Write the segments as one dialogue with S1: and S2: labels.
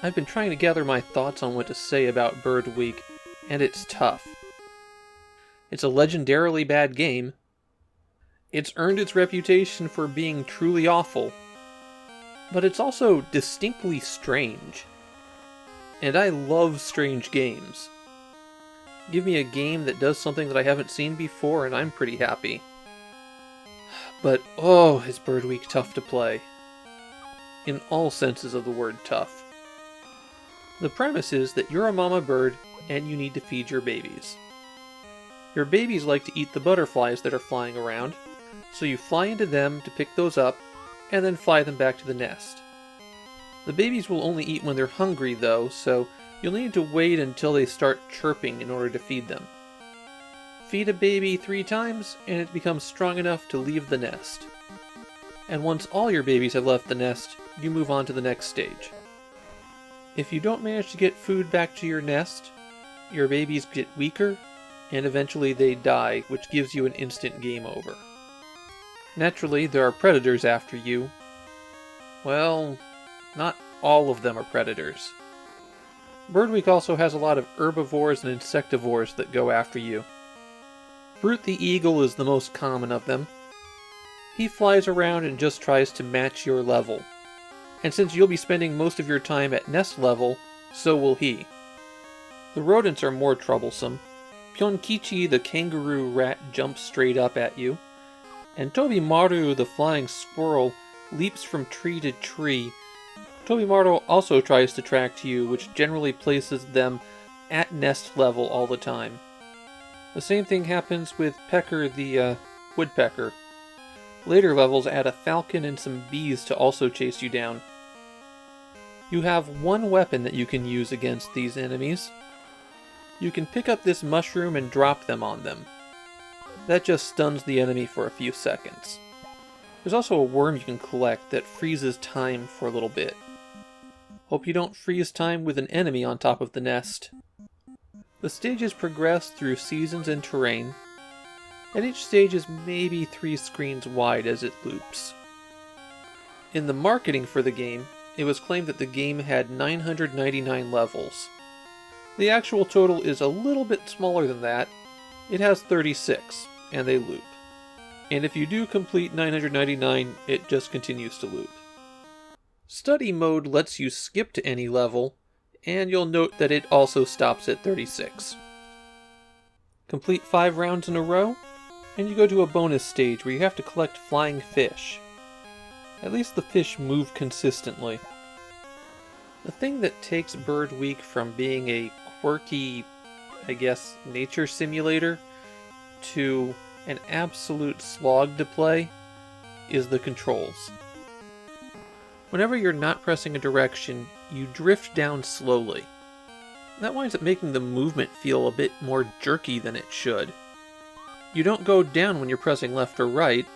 S1: I've been trying to gather my thoughts on what to say about Bird Week, and it's tough. It's a legendarily bad game. It's earned its reputation for being truly awful. But it's also distinctly strange. And I love strange games. Give me a game that does something that I haven't seen before and I'm pretty happy. But oh, is Bird Week tough to play. In all senses of the word tough. The premise is that you're a mama bird and you need to feed your babies. Your babies like to eat the butterflies that are flying around, so you fly into them to pick those up and then fly them back to the nest. The babies will only eat when they're hungry though, so you'll need to wait until they start chirping in order to feed them. Feed a baby 3 times and it becomes strong enough to leave the nest. And once all your babies have left the nest, you move on to the next stage. If you don't manage to get food back to your nest, your babies get weaker, and eventually they die, which gives you an instant game over. Naturally, there are predators after you. Well, not all of them are predators. Bird Week also has a lot of herbivores and insectivores that go after you. Brute the Eagle is the most common of them. He flies around and just tries to match your level. And since you'll be spending most of your time at nest level, so will he. The rodents are more troublesome. Pionkichi the kangaroo rat jumps straight up at you. And Tobimaru the flying squirrel leaps from tree to tree. Tobimaru also tries to track you, which generally places them at nest level all the time. The same thing happens with Pecker the woodpecker. Later levels add a falcon and some bees to also chase you down. You have one weapon that you can use against these enemies. You can pick up this mushroom and drop them on them. That just stuns the enemy for a few seconds. There's also a worm you can collect that freezes time for a little bit. Hope you don't freeze time with an enemy on top of the nest. The stages progress through seasons and terrain, and each stage is maybe 3 screens wide as it loops. In the marketing for the game, it was claimed that the game had 999 levels. The actual total is a little bit smaller than that. It has 36, and they loop. And if you do complete 999, it just continues to loop. Study mode lets you skip to any level, and you'll note that it also stops at 36. Complete 5 rounds in a row, and you go to a bonus stage where you have to collect flying fish. At least the fish move consistently. The thing that takes Bird Week from being a quirky, I guess, nature simulator to an absolute slog to play is the controls. Whenever you're not pressing a direction, you drift down slowly. That winds up making the movement feel a bit more jerky than it should. You don't go down when you're pressing left or right,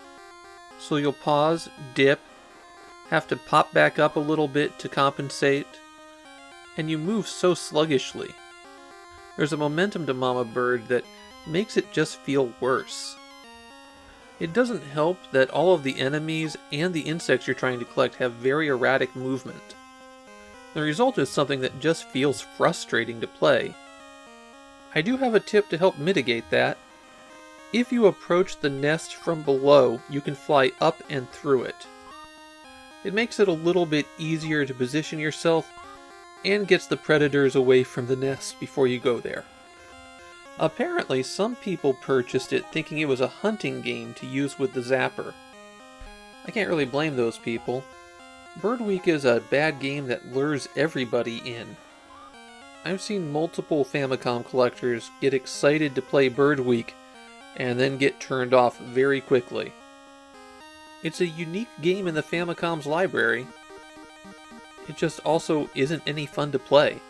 S1: so you'll pause, dip, have to pop back up a little bit to compensate, and you move so sluggishly. There's a momentum to Mama Bird that makes it just feel worse. It doesn't help that all of the enemies and the insects you're trying to collect have very erratic movement. The result is something that just feels frustrating to play. I do have a tip to help mitigate that. If you approach the nest from below, you can fly up and through it. It makes it a little bit easier to position yourself and gets the predators away from the nest before you go there. Apparently, some people purchased it thinking it was a hunting game to use with the zapper. I can't really blame those people. Bird Week is a bad game that lures everybody in. I've seen multiple Famicom collectors get excited to play Bird Week and then get turned off very quickly. It's a unique game in the Famicom's library. It just also isn't any fun to play.